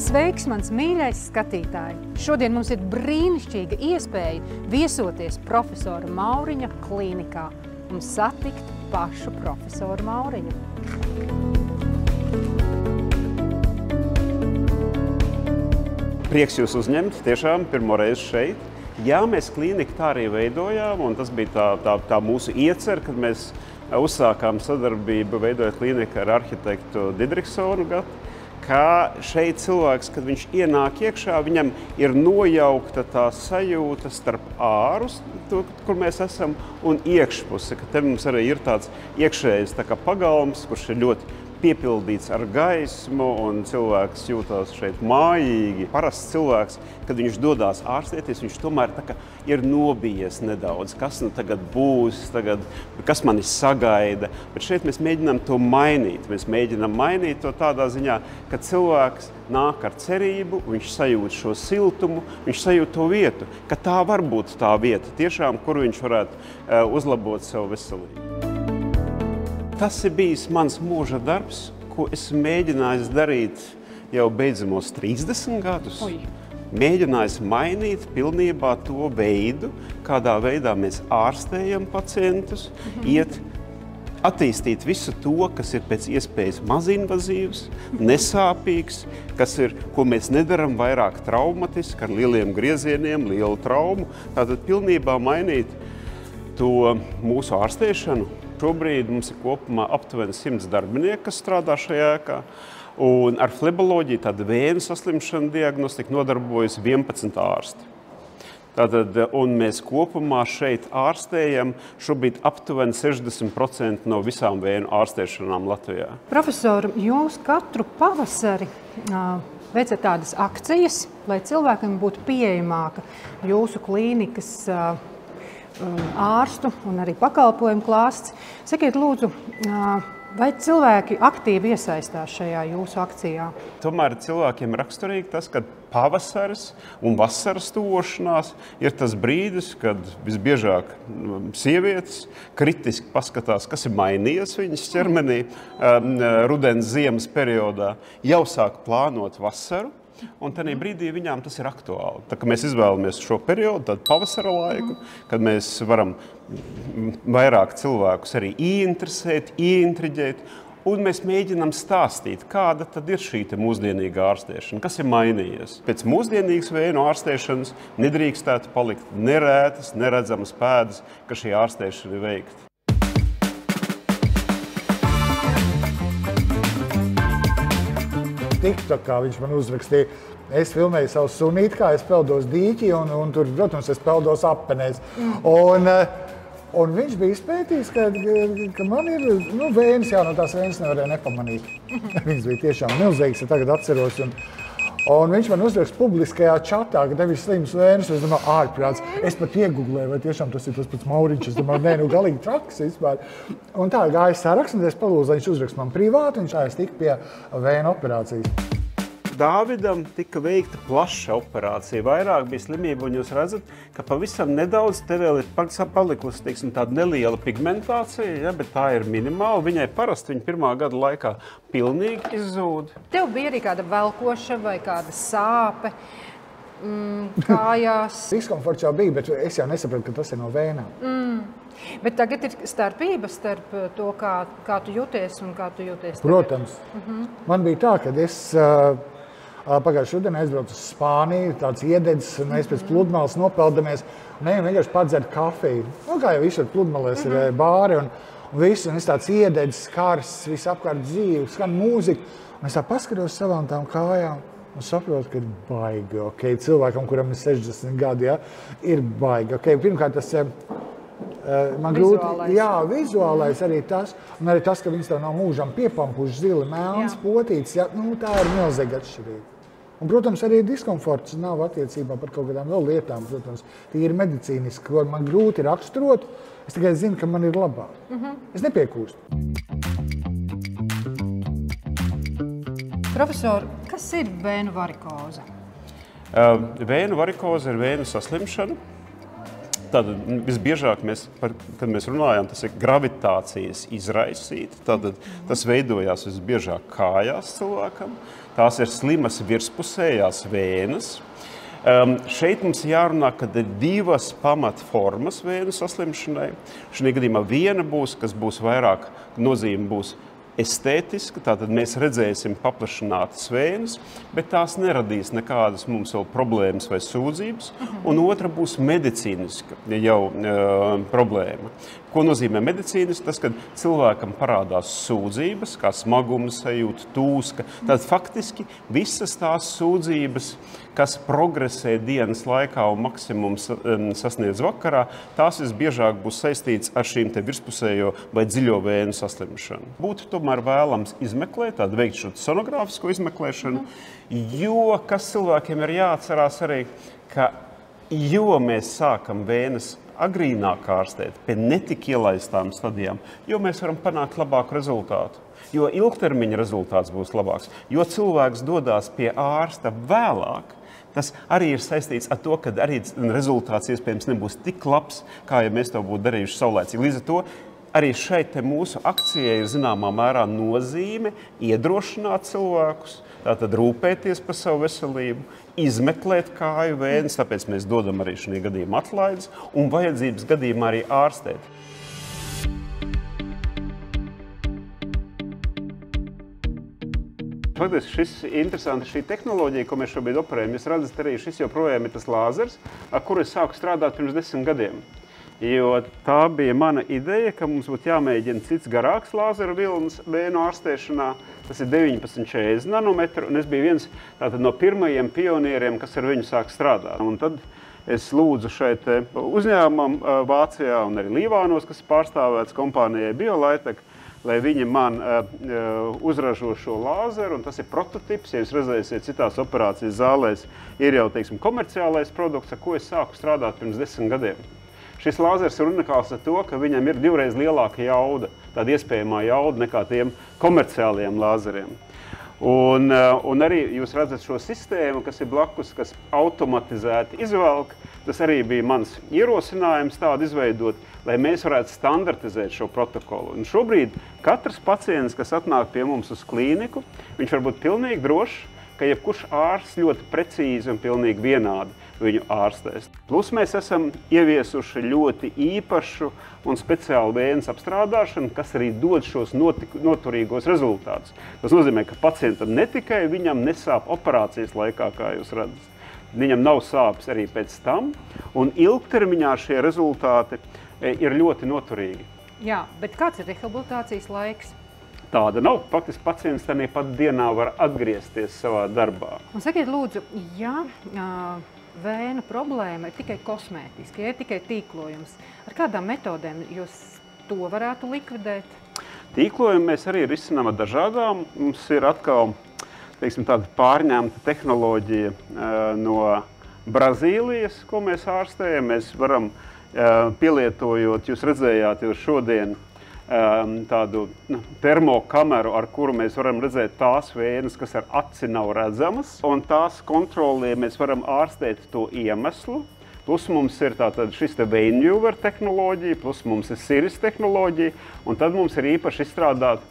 Sveiks, mans mīļais skatītāji! Šodien mums ir brīnišķīga iespēja viesoties profesora Mauriņa klīnikā un satikt pašu profesoru Mauriņu. Prieks jūs uzņemt, tiešām pirmo reizi šeit. Jā, mēs klīniku tā arī veidojām, un tas bija tā mūsu iecer, kad mēs uzsākām sadarbību veidojot klīniku ar arhitektu Didriksonu Gati, kā šeit cilvēks, kad viņš ienāk iekšā, viņam ir nojaukta tā sajūta starp ārus, kur mēs esam, un iekšpusi, ka te mums arī ir tāds iekšējs tā kā pagalms, kurš ir ļoti piepildīts ar gaismu, un cilvēks jūtās šeit mājīgi. Parasts cilvēks, kad viņš dodās ārstēties, viņš tomēr tā kā ir nobijies nedaudz, kas nu tagad būs, kas mani sagaida. Bet šeit mēs mēģinām to mainīt. Mēs mēģinām mainīt to tādā ziņā, ka cilvēks nāk ar cerību, viņš sajūt šo siltumu, viņš sajūt to vietu, ka tā var būt tā vieta tiešām, kur viņš varētu uzlabot savu veselību. Tas ir bijis mans mūža darbs, ko es mēģinājis darīt jau beidzamos 30 gadus. Mēģinājis mainīt pilnībā to veidu, kādā veidā mēs ārstējam pacientus, attīstīt visu to, kas ir pēc iespējas mazinvazīvs, nesāpīgs, ko mēs nedaram vairāk traumatiski, ar lieliem griezieniem, lielu traumu. Tātad pilnībā mainīt to mūsu ārstēšanu. Šobrīd mums ir kopumā aptuveni 100 darbinieki, kas strādā šajā ēkā. Un ar fleboloģiju, tādu vēju saslimšanu diagnostiku, nodarbojas 11 ārsti. Tātad, un mēs kopumā šeit ārstējam šobrīd aptuveni 60% no visām vēju ārstēšanām Latvijā. Profesor, jūs katru pavasari veicat tādas akcijas, lai cilvēkiem būtu pieejamāka jūsu klīnikas ārstu un arī pakalpojumu klāsts. Sakiet, lūdzu, vai cilvēki aktīvi iesaistās šajā jūsu akcijā? Tomēr cilvēkiem raksturīgi tas, ka pavasaris un vasaras tuvošanās ir tas brīdis, kad visbiežāk sievietes kritiski paskatās, kas ir mainījies viņas ķermenī rudens ziemas periodā, jau sāk plānot vasaru. Un tajā brīdī viņām tas ir aktuāli. Tā kā mēs izvēlamies šo periodu, tad pavasara laiku, kad mēs varam vairāk cilvēkus arī ieinteresēt, ieintriģēt, un mēs mēģinām stāstīt, kāda tad ir šī mūsdienīgā ārstēšana, kas ir mainījies. Pēc mūsdienīgas vēju ārstēšanas nedrīkstētu palikt nerētas, neredzamas pēdas, ka šī ārstēšana ir veikta. TikTokā viņš man uzrakstīja, es filmēju savu sunīti, kā es peldos dīķi, un tur, protams, es peldos apenēs. Un viņš bija izpētījis, ka man ir vējas, no tās vējas nevarēja nepamanīt. Viņas bija tiešām milzīgas, ja tagad atceros. Un viņš man uzrakst publiskajā čatā, ka tev ir slims vējas, es domāju, ārprāts. Es pat iegooglēju, vai tiešām tas ir tas pats Mauriņš. Es domāju, galīgi traks vispār. Un tā gāja saraksts, un es palūdzu, lai viņš uzrakst man privāti, un es tiku pie vēju operācijas. Dāvidam tika veikta plaša operācija, vairāk bija slimība, un jūs redzat, ka pavisam nedaudz te vēl ir palikusi, teiksim, tāda neliela pigmentācija, ja, bet tā ir minimāla. Viņai parasti viņa pirmā gada laikā pilnīgi izzūd. Tev bija arī kāda velkoša vai kāda sāpe kājās? Diskomforts jau bija, bet es jau nesapratu, ka tas ir no vēnām. Bet tagad ir starpība starp to, kā tu jūties un kā tu jūties tagad? Protams. Man bija tā, ka es pagājušajā rudenī aizbraucu uz Spāniju, tāds iededzis, un mēs pēc pludmales nopeldamies, un vienkārši padzert kafiju. Kā jau visur pludmalēs ir bāri, un viss, un es tāds iededzis, karsts, viss apkārt dzīvi, skan mūzika, un es tā paskatos savām tām kājām, un saprotu, ka ir baigi, cilvēkam, kuram ir 60 gadi, ir baigi. Pirmkārt, tas man grūti, vizuālais arī tas, un arī tas, ka viņas tev nav mūžam piepampuši zili, melns, potīts, tā ir milzīga atšķirība. Un, protams, arī diskomforts nav attiecībā par kaut kādām vēl lietām, protams, tīri medicīniski, ko man grūti raksturot, es tikai zinu, ka man ir labāk. Es nepiekūstu. Profesor, kas ir vēnu varikoze? Vēnu varikoze ir vēnu saslimšana, Tātad visbiežāk, kad mēs runājam, tas ir gravitācijas izraisīti. Tātad tas veidojās visbiežāk kājās cilvēkam. Tās ir slimas virspusējās vēnes. Šeit mums jārunā, kad ir divas pamatformas vēnu saslimšanai. Šajā gadījumā viena būs, kas būs vairāk nozīme būs estētiska, tātad mēs redzēsim paplašinātas vēnes, bet tās neradīs nekādas mums vēl problēmas vai sūdzības, un otra būs medicīniska jau problēma. Ko nozīmē medicīniski? Tas, kad cilvēkam parādās sūdzības, kā smaguma sajūta, tūska, tad faktiski visas tās sūdzības, kas progresē dienas laikā un maksimums sasniedz vakarā, tās visbiežāk būs saistīts ar šīm te virspusējo vai dziļo vēnu saslimšanu. Būtu tomēr vēlams izmeklēt, tādu veikt šo sonogrāfisko izmeklēšanu, jo kas cilvēkiem ir jāatcerās arī, ka jo mēs sākam vēnes agrīnāk ārstēt pie netik ielaistām stadijām, jo mēs varam panākt labāku rezultātu. Jo ilgtermiņa rezultāts būs labāks. Jo cilvēks dodās pie ārsta vēlāk, tas arī ir saistīts ar to, ka arī rezultāts iespējams nebūs tik labs, kā ja mēs to būtu darījuši saulēcīgi. Līdz ar to arī šeit mūsu akcijai ir zināmā mērā nozīme iedrošināt cilvēkus, tātad rūpēties par savu veselību, izmeklēt kāju vēnes, tāpēc mēs dodam arī šajā gadījumā atlaides un vajadzības gadījumā arī ārstēt. Faktiski šis interesanti, šī tehnoloģija, ko mēs šobrīd operējam, jūs redzat arī šis joprojām ir tas lāzers, ar kuru es sāku strādāt pirms 10 gadiem. Jo tā bija mana ideja, ka mums būtu jāmēģina cits garāks lāzera vilnas vēnu ārstēšanā. Tas ir 19,40 nanometru, un es biju viens no pirmajiem pionieriem, kas ar viņu sāk strādāt. Un tad es lūdzu šeit uzņēmumam Vācijā un arī Līvānos, kas pārstāvēts kompānijai BioLitek, lai viņi man uzražo šo lāzeru, un tas ir prototips. Ja jūs redzēsiet citās operācijas zālēs, ir jau, teiksim, komerciālais produkts, ar ko es sāku strādāt pirms 10 gadiem. Šis lāzers ir unikāls ar to, ka viņam ir 2 reizes lielāka jauda, tāda iespējamā jauda nekā tiem komerciālajiem lāzeriem. Un arī jūs redzat šo sistēmu, kas ir blakus, kas automatizēti izvelk. Tas arī bija mans ierosinājums tādu izveidot, lai mēs varētu standartizēt šo protokolu. Un šobrīd katrs pacients, kas atnāk pie mums uz klīniku, viņš var būt pilnīgi drošs, ka jebkurš ārsts ļoti precīzi un pilnīgi vienādi viņu ārstēs. Plus mēs esam ieviesuši ļoti īpašu un speciālu vēnes apstrādāšanu, kas arī dod šos noturīgos rezultātus. Tas nozīmē, ka pacientam ne tikai viņam nesāp operācijas laikā, kā jūs redzat, viņam nav sāpes arī pēc tam, un ilgtermiņā šie rezultāti ir ļoti noturīgi. Jā, bet kāds ir rehabilitācijas laiks? Tāda nav. Faktiski pacients tādā pat dienā var atgriezties savā darbā. Un sakiet, lūdzu, ja vēnu problēma ir tikai kosmētiska, ja ir tikai tīklojums, ar kādām metodēm jūs to varētu likvidēt? Tīklojumu mēs arī risinām ar dažādām. Mums ir atkal, teiksim, tāda pārņemta tehnoloģija no Brazīlijas, ko mēs ārstējam. Mēs varam pielietojot, jūs redzējāt jau šodien, tādu termokameru, ar kuru mēs varam redzēt tās vēnes, kas ar aci nav redzamas, un tās kontrolē mēs varam ārstēt to iemeslu. Plus mums ir tātad šis te Veinviewer tehnoloģija, plus mums ir Siris tehnoloģija, un tad mums ir īpaši izstrādāt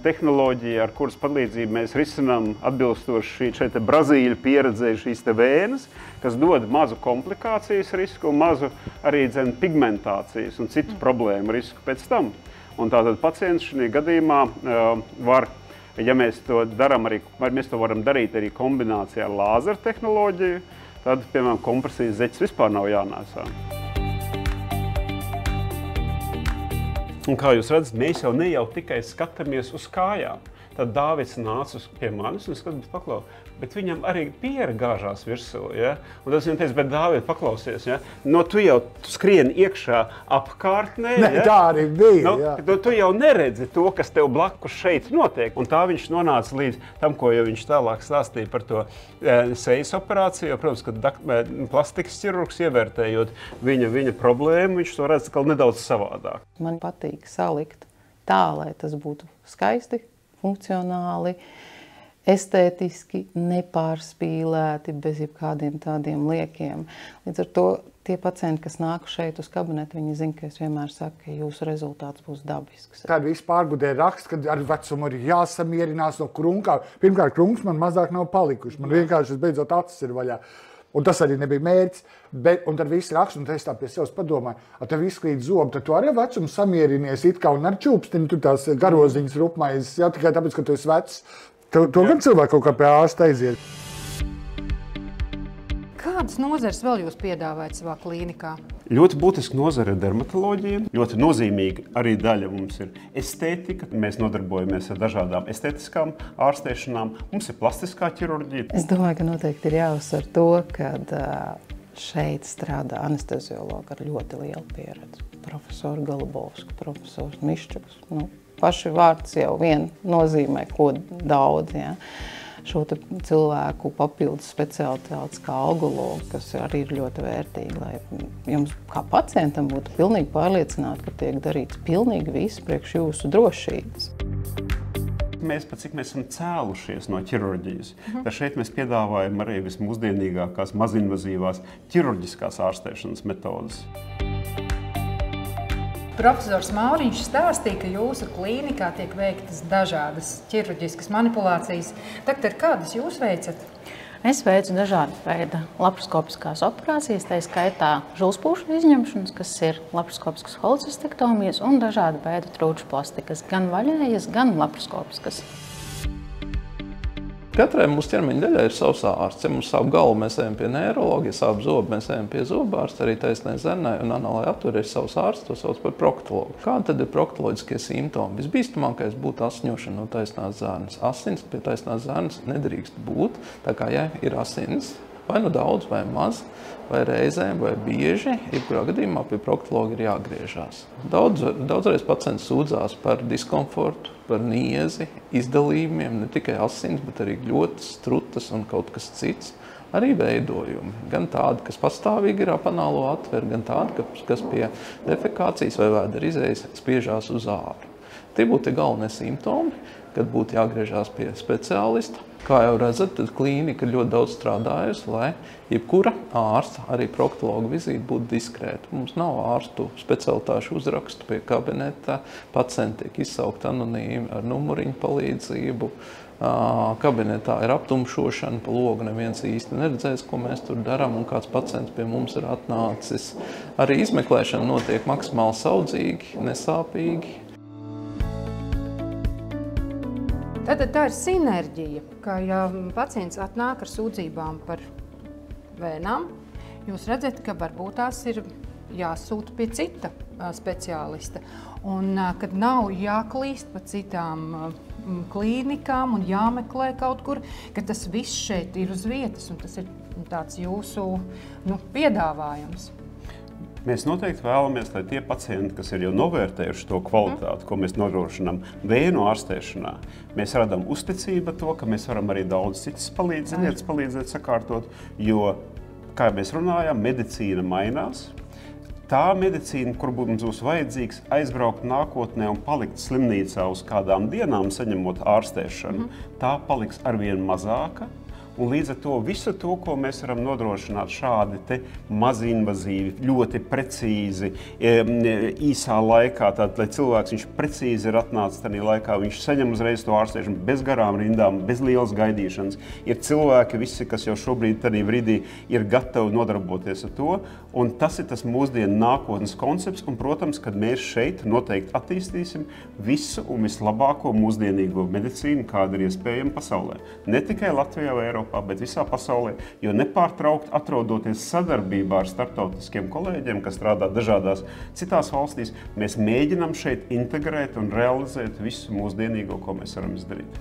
tehnoloģija, ar kuras palīdzību mēs risinām atbilstoši šeit Brazīļu pieredzē šīs te vēnes, kas dod mazu komplikācijas risku un mazu arī pigmentācijas un citu problēmu risku pēc tam. Un tātad pacients šajā gadījumā var, ja mēs to darām arī, mēs to varam darīt arī kombinācijā ar lāzeru tehnoloģiju, tad, piemēram, kompresijas zeķes vispār nav jānēsā. Un kā jūs redzat, mēs jau ne jau tikai skatāmies uz kājām. Tad Dāvids nāca pie manis un skatās, paklau, bet viņam arī piera gāžās virsū, ja? Un tas viņam teica, bet Dāvid, paklausies, ja? No tu jau skrieni iekšā apkārtnē, ne, ja? Tā arī bija, jā. Tu jau neredzi to, kas tev blakus šeit notiek. Un tā viņš nonāca līdz tam, ko jau viņš tālāk stāstīja par to sejas operāciju. Protams, ka plastikas ķirurgs ievērtējot viņa problēmu, viņš to redz nedaudz savādāk. Man patīk salikt tā, lai tas būtu skaisti, funkcionāli, estētiski, nepārspīlēti, bez jebkādiem tādiem liekiem. Līdz ar to Tie pacienti, kas nāk šeit uz kabinetu, viņi zina, ka es vienmēr saku, ka jūsu rezultāts būs dabisks. Tāda vispār pārgudē raksta, ka ar vecumu ir jāsamierinās no krunkām. Pirmkārt, krunks man mazāk nav palikuši. Man vienkārši beidzot acis ir vaļā. Un tas arī nebija mērķis. Un tad viss raksta, un es tā pie sevis padomāju, tev izkrīt zobi, tad tu arī vecumu samierinies it kā un ar čūpstini, tur tās garoziņas rupmaizes, jā, tikai tāpēc, ka tu esi vecs. To gan cilvēku kaut kā pie ārsta aiziet. Kādas nozares vēl jūs piedāvājat savā klīnikā? Ļoti būtiska nozare ir dermatoloģija. Ļoti nozīmīga arī daļa mums ir estētika. Mēs nodarbojamies ar dažādām estētiskām ārstēšanām. Mums ir plastiskā ķirurģija. Es domāju, ka noteikti ir jāuzsver to, ka šeit strādā anesteziologi ar ļoti lielu pieredzi. Profesori Galubovski, profesors Miščuks. Paši vārds jau vien nozīmē, ko daudz. Ja? Šo cilvēku papildus specialitātes kā algologu, kas arī ir ļoti vērtīgi, lai jums kā pacientam būtu pilnīgi pārliecināti, ka tiek darīts pilnīgi viss priekš jūsu drošības. Mēs esam cēlušies no ķirurģijas. Tad šeit mēs piedāvājam arī vismūsdienīgākās, mazinvazīvās ķirurģiskās ārstēšanas metodas. Profesors Mauriņš stāstīja, ka jūsu klīnikā tiek veiktas dažādas ķirurģiskas manipulācijas. Doktor, kādas jūs veicat? Es veicu dažādu veidu laparoskopiskās operācijas, tā skaitā žultspūšu izņemšanas, kas ir laparoskopiskas holecystektomijas un dažādu veidu trūču plastikas, gan vaļējas, gan laparoskopiskas. Katrai mūsu ķermeņa daļai ir savs ārsts. Ja mums sāp galva, mēs ejam pie neirologa, ja sāp zobi, mēs ejam pie zobārsta, arī taisnai zarnai un anālai aptuvei ir savs ārsts, to sauc par proktologu. Kādi tad ir proktoloģiskie simptomi? Visbīstamākais būtu asiņošana no taisnās zarnas. Asins pie taisnās zarnas nedrīkst būt, tā kā ja ir asins, vai nu daudz, vai maz, vai reizēm, vai bieži, jebkurā gadījumā pie proktologa ir jāgriežās. Daudzreiz pacients sūdzās par diskomfortu, par niezi, izdalījumiem, ne tikai asins, bet arī gļotas, strutas un kaut kas cits. Arī veidojumi, gan tādi, kas pastāvīgi ir ap anālo atveru, gan tādi, kas pie defekācijas vai vēdera izējas spiežās uz āru. Tie būtu galvenie simptomi, kad būtu jāgriežās pie speciālista. Kā jau redzat, tad klīnika ir ļoti daudz strādājusi, lai jebkura ārsta, arī proktologa vizīte būtu diskrēta. Mums nav ārstu specialitāšu uzrakstu pie kabineta, pacienti tiek izsaukti anonīmi ar numuriņu palīdzību. Kabinetā ir aptumšošana, pa logu neviens īsti neredzēs, ko mēs tur darām, un kāds pacients pie mums ir atnācis. Arī izmeklēšana notiek maksimāli saudzīgi, nesāpīgi. Tātad tā ir sinerģija, ka ja pacients atnāk ar sūdzībām par vēnām, jūs redzat, ka varbūt tās ir jāsūta pie cita speciālista. Un kad nav jāklīst pa citām klīnikām un jāmeklē kaut kur, ka tas viss šeit ir uz vietas un tas ir tāds jūsu piedāvājums. Mēs noteikti vēlamies, lai tie pacienti, kas ir jau novērtējuši to kvalitāti, ko mēs nodrošinām vēnu ārstēšanā, mēs radām uzticību to, ka mēs varam arī daudz citas lietas palīdzēt sakārtot, jo, kā mēs runājām, medicīna mainās. Tā medicīna, kur mums būs vajadzīgs aizbraukt nākotnē un palikt slimnīcā uz kādām dienām, saņemot ārstēšanu, tā paliks arvien mazāka. Un līdz ar to visu to, ko mēs varam nodrošināt šādi te mazinvazīvi, ļoti precīzi, īsā laikā, tātad, lai cilvēks viņš precīzi ir atnācis tajā laikā, viņš saņem uzreiz to ārstēšanu bez garām rindām, bez lielas gaidīšanas. Ir cilvēki visi, kas jau šobrīd tādā brīdī ir gatavi nodarboties ar to, un tas ir tas mūsdienu nākotnes koncepts, un, protams, kad mēs šeit noteikti attīstīsim visu un vislabāko mūsdienīgo medicīnu, kāda ir iespējama pasaulē. Ne tikai Latvijā vai Eiropā, bet visā pasaulē, jo nepārtraukt atrodoties sadarbībā ar starptautiskiem kolēģiem, kas strādā dažādās citās valstīs, mēs mēģinām šeit integrēt un realizēt visu mūsdienīgo, ko mēs varam izdarīt.